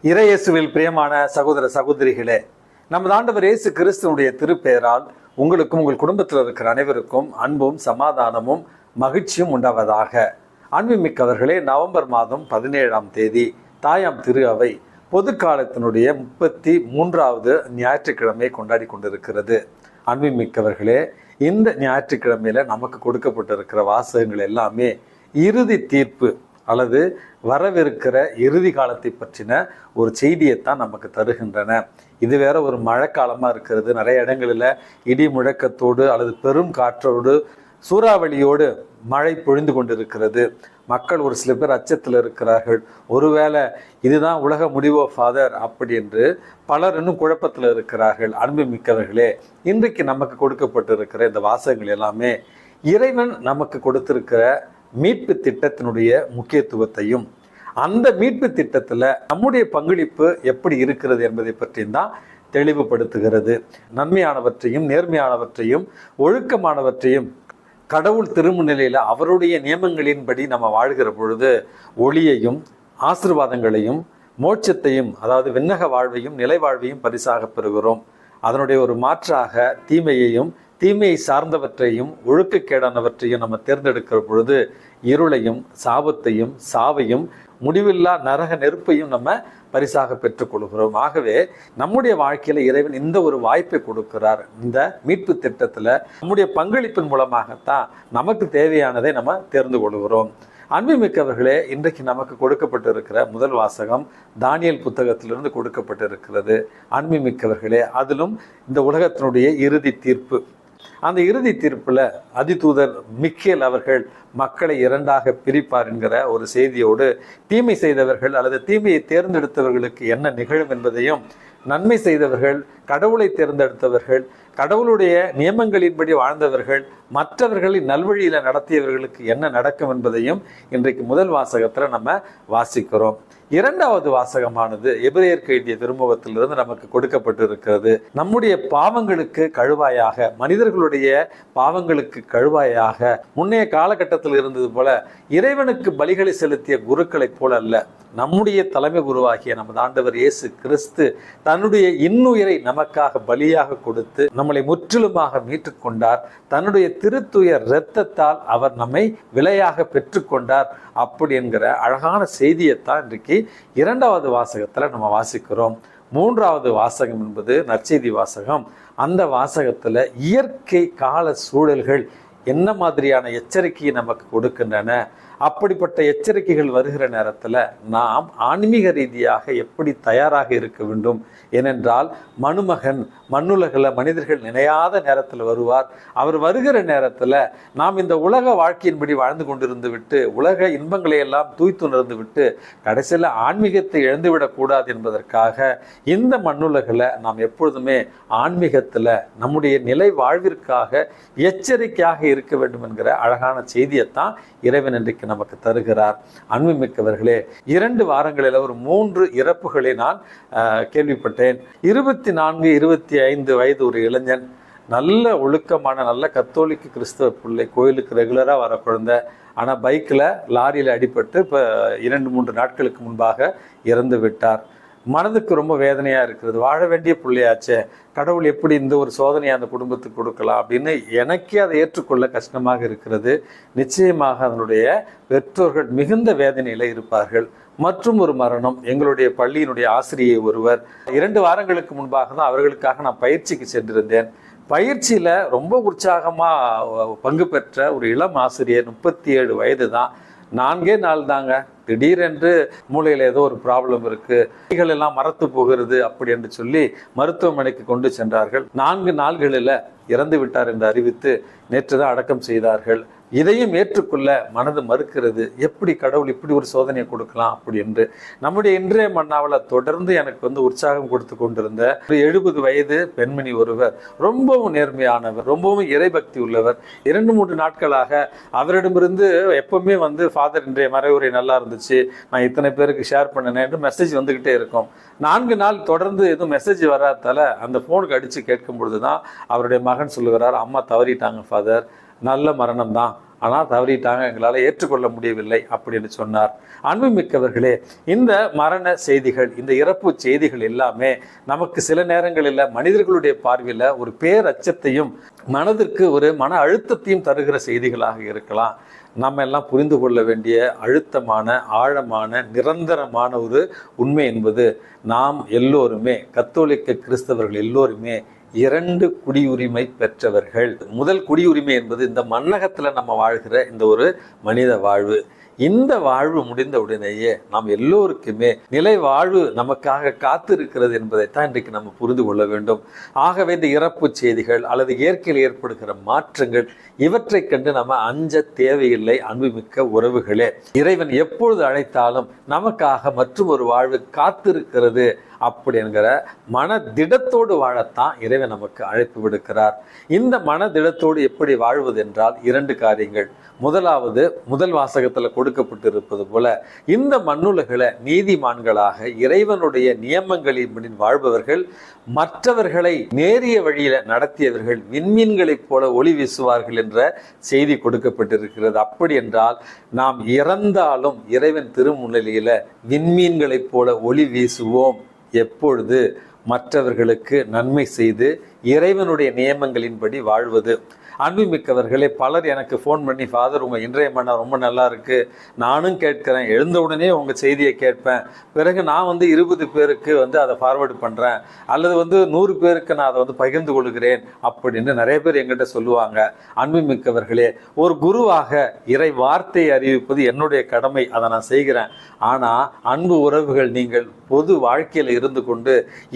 இறையேசுவில் பிரியமான சகோதர சகோதரிகளே, நமது ஆண்டவர் இயேசு கிறிஸ்துவனுடைய திருப்பெயரால் உங்களுக்கும் உங்கள் குடும்பத்தில் இருக்கிற அனைவருக்கும் அன்பும் சமாதானமும் மகிழ்ச்சியும் உண்டாவதாக. அன்புமிக்கவர்களே, நவம்பர் மாதம் 17ஆம் தேதி தாயாம் திரு அவை பொதுக்காலத்தினுடைய 33வது ஞாயிற்றுக்கிழமை கொண்டாடி கொண்டிருக்கிறது. அன்புமிக்கவர்களே, இந்த ஞாயிற்றுக்கிழமையில நமக்கு கொடுக்கப்பட்டிருக்கிற வாசகங்கள் எல்லாமே இறுதி தீர்ப்பு அல்லது வரவிருக்கிற இறுதி காலத்தை பற்றின ஒரு செய்தியைத்தான் நமக்கு தருகின்றன. இது வேற ஒரு மழைக்காலமாக இருக்கிறது. நிறைய இடங்களில் இடி முழக்கத்தோடு அல்லது பெரும் காற்றோடு சூறாவளியோடு மழை பொழிந்து கொண்டிருக்கிறது. மக்கள் ஒரு சில பேர் அச்சத்தில் இருக்கிறார்கள். ஒருவேளை இதுதான் உலக முடிவோ ஃபாதர் அப்படி என்று பலர் இன்னும் குழப்பத்தில் இருக்கிறார்கள். அன்பு மிக்கவர்களே, இன்றைக்கு நமக்கு கொடுக்கப்பட்டிருக்கிற இந்த வாசகங்கள் எல்லாமே இறைவன் நமக்கு கொடுத்திருக்கிற மீட்பு திட்டத்தினுடைய முக்கியத்துவத்தையும் அந்த மீட்பு திட்டத்தில் நம்முடைய பங்களிப்பு எப்படி இருக்கிறது என்பதை பற்றியும் தான் தெளிவுபடுத்துகிறது. நன்மையானவற்றையும் நேர்மையானவற்றையும் ஒழுக்கமானவற்றையும் கடவுள் திருமுன்னிலையில் அவருடைய நியமங்களின்படி நம்ம வாழ்கிற பொழுது ஒளியையும் ஆசீர்வாதங்களையும் மோட்சத்தையும், அதாவது விண்ணக வாழ்வையும் நிலை வாழ்வையும் பரிசாக பெறுகிறோம். அதனுடைய ஒரு மாற்றாக தீமையையும் தீமையை சார்ந்தவற்றையும் ஒழுக்கக்கேடானவற்றையும் நம்ம தேர்ந்தெடுக்கிற பொழுது இருளையும் சாபத்தையும் சாவையும் முடிவில்லா நரக நெருப்பையும் நம்ம பரிசாக பெற்றுக்கொள்கிறோம். ஆகவே நம்முடைய வாழ்க்கையில இறைவன் இந்த ஒரு வாய்ப்பை கொடுக்கிறார். இந்த மீட்பு திட்டத்துல நம்முடைய பங்களிப்பின் மூலமாகத்தான் நமக்கு தேவையானதை நம்ம தேர்ந்து கொள்கிறோம். அன்புமிக்கவர்களே, இன்றைக்கு நமக்கு கொடுக்கப்பட்டிருக்கிற முதல் வாசகம் தானியேல் புத்தகத்திலிருந்து கொடுக்கப்பட்டிருக்கிறது. அன்புமிக்கவர்களே, அதிலும் இந்த உலகத்தினுடைய இறுதி தீர்ப்பு, அந்த இறுதி தீர்ப்புல அதிதூதர் மிக்கேல் அவர்கள் மக்களை இரண்டாக பிரிப்பார் என்கிற ஒரு செய்தியோடு தீமை செய்தவர்கள் அல்லது தீமையை தேர்ந்தெடுத்தவர்களுக்கு என்ன நிகழும் என்பதையும், நன்மை செய்தவர்கள், கடவுளை தேர்ந்தெடுத்தவர்கள், கடவுளுடைய நியமங்களின்படி வாழ்ந்தவர்கள், மற்றவர்களின் நல்வழியில நடத்தியவர்களுக்கு என்ன நடக்கும் என்பதையும் இன்றைக்கு முதல் வாசகத்துல நம்ம வாசிக்கிறோம். இரண்டாவது வாசகமானது எபிரேயருக்கு எழுதிய திருமுகத்திலிருந்து நமக்கு கொடுக்கப்பட்டிருக்கிறது. நம்முடைய பாவங்களுக்கு கழுவாயாக, மனிதர்களுடைய பாவங்களுக்கு கழுவாயாக முன்னைய காலகட்டத்தில் இருந்தது போல இறைவனுக்கு பலிகளை செலுத்திய குருக்களைப் போல அல்ல, நம்முடைய தலைமை குருவாகிய நமது ஆண்டவர் இயேசு கிறிஸ்து தன்னுடைய இன்னுயிரை நமக்காக பலியாக கொடுத்து நம்மளை முற்றிலுமாக மீட்டுக்கொண்டார். தன்னுடைய திருத்துய இரத்தத்தால் அவர் நம்மை விலையாக பெற்றுக்கொண்டார். அப்படி என்கிற அழகான செய்தியைத்தான் இன்றைக்கு இரண்டாவது வாசகத்துல நம்ம வாசிக்கிறோம். மூன்றாவது வாசகம் என்பது நற்செய்தி வாசகம். அந்த வாசகத்துல இயற்கை கால சூழல்கள் என்ன மாதிரியான எச்சரிக்கையை நமக்கு கொடுக்கின்றன, அப்படிப்பட்ட எச்சரிக்கைகள் வருகிற நேரத்தில் நாம் ஆன்மீக ரீதியாக எப்படி தயாராக இருக்க வேண்டும். ஏனென்றால் மனுமகன் மண்ணுலகில் மனிதர்கள் நினையாத நேரத்தில் வருவார். அவர் வருகிற நேரத்தில் நாம் இந்த உலக வாழ்க்கையின்படி வாழ்ந்து கொண்டிருந்து விட்டு உலக இன்பங்களை எல்லாம் தூய்த்துணர்ந்து விட்டு கடைசியில் ஆன்மீகத்தை இழந்துவிடக்கூடாது என்பதற்காக இந்த மண்ணுலகில் நாம் எப்பொழுதுமே ஆன்மீகத்தில் நம்முடைய நிலை வாழ்விற்காக எச்சரிக்கையாக இருக்க வேண்டும் என்கிற அழகான செய்தியைத்தான் இறைவன் இன்றைக்கு நமக்கு தருகிறார். அன்புமிக்கவர்களே, 2 வாரங்களில் ஒரு 3 இறப்புகளை நான் கேள்விப்பட்டேன். 24-25 வயது ஒரு இளைஞன், நல்ல ஒழுக்கமான நல்ல கத்தோலிக்க கிறிஸ்தவ பிள்ளை, கோயிலுக்கு ரெகுலராக வர குழந்தை, ஆனால் பைக்கில் லாரியில் அடிபட்டு இப்போ 2-3 நாட்களுக்கு முன்பாக இறந்து விட்டார். மனதுக்கு ரொம்ப வேதனையாக இருக்கிறது. வாழ வேண்டிய பிள்ளையாச்சே, கடவுள் எப்படி இந்த ஒரு சோதனையை அந்த குடும்பத்துக்கு கொடுக்கலாம் அப்படின்னு எனக்கே அதை ஏற்றுக்கொள்ள கஷ்டமாக இருக்கிறது. நிச்சயமாக அதனுடைய பெற்றோர்கள் மிகுந்த வேதனையில் இருப்பார்கள். மற்றும் ஒரு மரணம், எங்களுடைய பள்ளியினுடைய ஆசிரியை ஒருவர் 2 வாரங்களுக்கு முன்பாக தான் அவர்களுக்காக நான் பயிற்சிக்கு சென்றிருந்தேன். பயிற்சியில் ரொம்ப உற்சாகமாக பங்கு பெற்ற ஒரு இளம் ஆசிரியர், 37 வயது தான். 4 நாள் தாங்க, திடீரென்று மூளையில் ஏதோ ஒரு ப்ராப்ளம் இருக்கு, கைகள் எல்லாம் மரத்து போகிறது அப்படி என்று சொல்லி மருத்துவமனைக்கு கொண்டு சென்றார்கள். 4 நாள்களில் இறந்து விட்டார் என்று அறிவித்து நேற்று தான் அடக்கம் செய்தார்கள். இதையும் ஏற்றுக்கொள்ள மனது மறுக்கிறது. எப்படி கடவுள் இப்படி ஒரு சோதனையை கொடுக்கலாம் அப்படி என்று. நம்முடைய இன்றைய மன்னாவில் தொடர்ந்து எனக்கு உற்சாகம் கொடுத்து கொண்டிருந்த ஒரு 70 வயது பெண்மணி ஒருவர், ரொம்பவும் நேர்மையானவர், ரொம்பவும் இறைபக்தி உள்ளவர். 2-3 நாட்களாக அவரிடமிருந்து எப்பவுமே ஃபாதர் இன்றைய மறைவுரை நல்லா இருந்துச்சு, நான் இத்தனை பேருக்கு ஷேர் பண்ணினேன் என்று மெசேஜ் வந்துகிட்டே இருக்கும். 4 நாள் தொடர்ந்து எதுவும் மெசேஜ் வராதால அந்த ஃபோனுக்கு அடித்து கேட்கும் பொழுது தான் அவருடைய மகன் சொல்லுகிறார், அம்மா தவறிட்டாங்க ஃபாதர், நல்ல மரணம் தான், ஆனால் தவறிட்டாங்க, எங்களால் ஏற்றுக்கொள்ள முடியவில்லை அப்படின்னு சொன்னார். அன்புமிக்கவர்களே, இந்த மரண செய்திகள், இந்த இறப்பு செய்திகள் எல்லாமே நமக்கு சில நேரங்களில் மனிதர்களுடைய பார்வையில் ஒரு பேரச்சத்தையும் மனதிற்கு ஒரு மன அழுத்தத்தையும் தருகிற செய்திகளாக இருக்கலாம். நம்ம எல்லாம் புரிந்து கொள்ள வேண்டிய அழுத்தமான, ஆழமான, நிரந்தரமான ஒரு உண்மை என்பது, நாம் எல்லோருமே, கத்தோலிக்க கிறிஸ்தவர்கள் எல்லோருமே 2 குடியுரிமை பெற்றவர்கள். முதல் குடியுரிமை என்பது இந்த மண்ணகத்தில் நம்ம வாழ்கிற இந்த ஒரு மனித வாழ்வு. இந்த வாழ்வு முடிந்த உடனேயே நாம் எல்லோருக்குமே நிலை வாழ்வு நமக்காக காத்திருக்கிறது என்பதைத்தான் இன்றைக்கு நம்ம புரிந்து கொள்ள வேண்டும். ஆகவே இந்த இறப்பு செய்திகள் அல்லது இயற்கையில் ஏற்படுகிற மாற்றங்கள், இவற்றை கண்டு நம்ம அஞ்ச தேவையில்லை. அன்புமிக்க உறவுகளே, இறைவன் எப்பொழுது அழைத்தாலும் நமக்காக மற்றும் ஒரு வாழ்வு காத்திருக்கிறது அப்படி என்கிற மனதிடத்தோடு வாழத்தான் இறைவன் நமக்கு அழைப்பு விடுக்கிறார். இந்த மனதிடத்தோடு எப்படி வாழ்வது என்றால் 2 காரியங்கள். முதலாவது, முதல் வாசகத்தில் கொடுக்கப்பட்டிருப்பது போல இந்த மண்ணுலகில நீதிமான்களாக இறைவனுடைய நியமங்களின்படி வாழ்பவர்கள், மற்றவர்களை நேரிய வழியில நடத்தியவர்கள் விண்மீன்களைப் போல ஒளி வீசுவார்கள் என்ற செய்தி கொடுக்கப்பட்டிருக்கிறது. அப்படி என்றால் நாம் இறந்தாலும் இறைவன் திருமுன்னிலையில விண்மீன்களைப் போல ஒளி வீசுவோம். எப்பொழுது? மற்றவர்களுக்கு நன்மை செய்து இறைவனுடைய நியமங்களின்படி வாழ்வது. அன்புமிக்கவர்களே, பலர் எனக்கு ஃபோன் பண்ணி, ஃபாதர் உங்கள் இன்றைய மன்னா ரொம்ப நல்லா இருக்குது, நானும் கேட்குறேன், எழுந்த உடனே உங்கள் செய்தியை கேட்பேன், பிறகு நான் 20 பேருக்கு அதை ஃபார்வேர்டு பண்ணுறேன், அல்லது 100 பேருக்கு நான் அதை பகிர்ந்து கொள்கிறேன் அப்படின்னு நிறைய பேர் எங்கிட்ட சொல்லுவாங்க. அன்புமிக்கவர்களே, ஒரு குருவாக இறை வார்த்தையை அறிவிப்பது என்னுடைய கடமை, அதை நான் செய்கிறேன். ஆனால் அன்பு உறவுகள், நீங்கள் பொது வாழ்க்கையில் இருந்து கொண்டு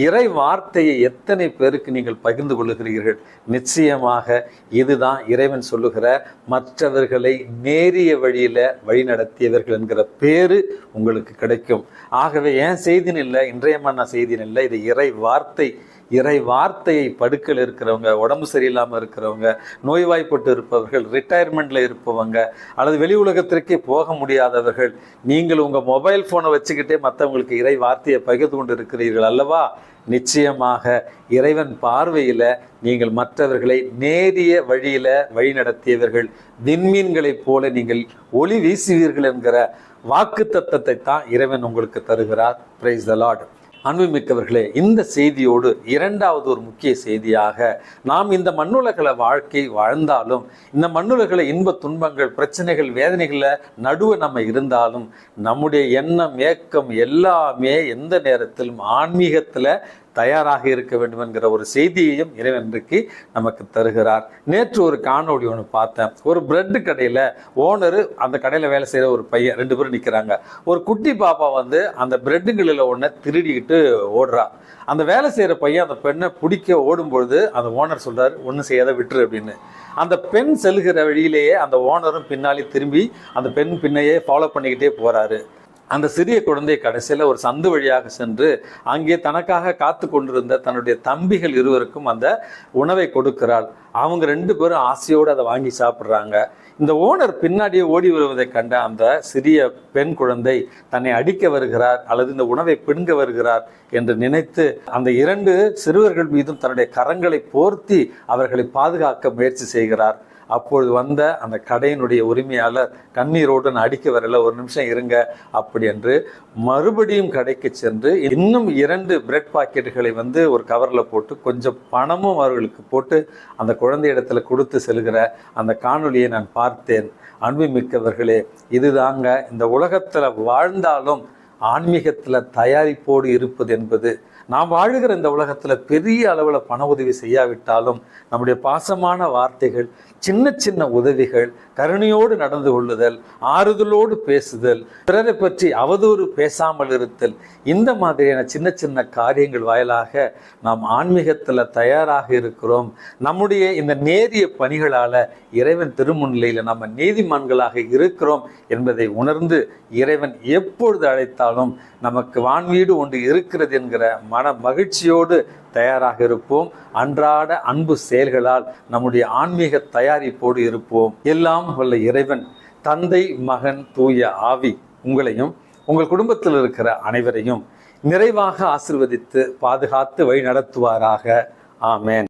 இறை வார்த்தையை எத்தனை பேருக்கு நீங்கள் பகிர்ந்து கொள்ளுகிறீர்கள்? நிச்சயமாக இதுதான் இறைவன் சொல்லுகிற மற்றவர்களை நேரிய வழியில வழி நடத்தியவர்கள் என்கிற பேரு உங்களுக்கு கிடைக்கும். ஆகவே என் செய்தின்னு இல்லை, இன்றைய மன்னா செய்தின்னு இல்லை, இது இறை வார்த்தையை படுக்கையில் இருக்கிறவங்க, உடம்பு சரியில்லாமல் இருக்கிறவங்க, நோய்வாய்ப்பட்டு இருப்பவர்கள், ரிட்டையர்மெண்ட்ல இருப்பவங்க, அல்லது வெளி உலகத்திற்கே போக முடியாதவர்கள், நீங்கள் உங்கள் மொபைல் ஃபோனை வச்சுக்கிட்டே மற்றவங்களுக்கு இறை வார்த்தையை பகிர்ந்து கொண்டு இருக்கிறீர்கள் அல்லவா? நிச்சயமாக இறைவன் பார்வையில நீங்கள் மற்றவர்களை நேரிய வழியில வழி நடத்தியவர்கள், விண்மீன்களைப் போல நீங்கள் ஒளி வீசுவீர்கள் என்கிற வாக்கு தத்தத்தை தான் இறைவன் உங்களுக்கு தருகிறார். Praise the Lord. அன்புமிக்கவர்களே, இந்த செய்தியோடு 2வது ஒரு முக்கிய செய்தியாக, நாம் இந்த மண்ணுலகில வாழ்க்கை வாழ்ந்தாலும், இந்த மண்ணுலகில இன்ப துன்பங்கள், பிரச்சனைகள், வேதனைகளை நடுவே நம்ம இருந்தாலும், நம்முடைய எண்ணம், ஏக்கம் எல்லாமே எந்த நேரத்திலும் ஆன்மீகத்தில் தயாராக இருக்க வேண்டும் என்கிற ஒரு செய்தியையும் இறைவன் இன்றைக்கு நமக்கு தருகிறார். நேற்று ஒரு காணொளி ஒன்று பார்த்தேன். ஒரு பிரெட் கடையில் ஓனரு, அந்த கடையில் வேலை செய்கிற ஒரு பையன், 2 பேரும் நிற்கிறாங்க. ஒரு குட்டி பாப்பா அந்த பிரெட்டுகளில் ஒன்றை திருடிக்கிட்டு ஓடுறா. அந்த வேலை செய்கிற பையன் அந்த பெண்ணை பிடிக்க ஓடும்பொழுது அந்த ஓனர் சொல்கிறார், ஒன்றும் செய்யாத விட்டுரு அப்படின்னு. அந்த பெண் செல்கிற வழியிலேயே அந்த ஓனரும் பின்னாலே திரும்பி அந்த பெண் பின்னையே ஃபாலோ பண்ணிக்கிட்டே போகிறாரு. அந்த சிறிய குழந்தை கடைசியில் ஒரு சந்து வழியாக சென்று அங்கே தனக்காக காத்து கொண்டிருந்த தன்னுடைய தம்பிகள் 2 அந்த உணவை கொடுக்கிறாள். அவங்க 2 பேரும் ஆசையோடு அதை வாங்கி சாப்பிட்றாங்க. இந்த ஓனர் பின்னாடியே ஓடி வருவதை கண்ட அந்த சிறிய பெண் குழந்தை தன்னை அடிக்க வருகிறார் அல்லது இந்த உணவை பிடுங்க வருகிறார் என்று நினைத்து அந்த 2 சிறுவர்கள் மீதும் தன்னுடைய கரங்களை போர்த்தி அவர்களை பாதுகாக்க முயற்சி செய்கிறார். அப்பொழுது அந்த கடையினுடைய உரிமையாளர் கண்ணீரோடு அடிக்க வரல, ஒரு நிமிஷம் இருங்க அப்படி என்று மறுபடியும் கடைக்கு சென்று இன்னும் 2 பிரெட் பாக்கெட்டுகளை ஒரு கவரில் போட்டு கொஞ்சம் பணமும் அவர்களுக்கு போட்டு அந்த குழந்தை இடத்துல கொடுத்து செல்கிற அந்த காணொலியை நான் பார்த்தேன். அன்புமிக்கவர்களே, இதுதாங்க இந்த உலகத்தில் வாழ்ந்தாலும் ஆன்மீகத்தில் தயாரிப்போடு இருப்பது என்பது. நாம் வாழுகிற இந்த உலகத்தில் பெரிய அளவில் பண உதவி செய்யாவிட்டாலும் நம்முடைய பாசமான வார்த்தைகள், சின்ன சின்ன உதவிகள், கருணையோடு நடந்து கொள்ளுதல், ஆறுதலோடு பேசுதல், பிறரை பற்றி அவதூறு பேசாமல் இருத்தல், இந்த மாதிரியான சின்ன சின்ன காரியங்கள் வாயிலாக நாம் ஆன்மீகத்தில் தயாராக இருக்கிறோம். நம்முடைய இந்த நேரிய பணிகளால் இறைவன் திருமுன்னிலையில் நம்ம நீதிமான்களாக இருக்கிறோம் என்பதை உணர்ந்து இறைவன் எப்பொழுது அழைத்தாலும் நமக்கு வான்வீடு ஒன்று இருக்கிறது என்கிற மன மகிழ்ச்சியோடு தயாராக இருப்போம். அன்றாட அன்பு செயல்களால் நம்முடைய ஆன்மீக தயாரிப்போடு இருப்போம். எல்லாம் வல்ல இறைவன், தந்தை, மகன், தூய ஆவி உங்களையும் உங்கள் குடும்பத்தில் இருக்கிற அனைவரையும் நிறைவாக ஆசீர்வதித்து பாதுகாத்து வழி நடத்துவாராக. ஆமென்.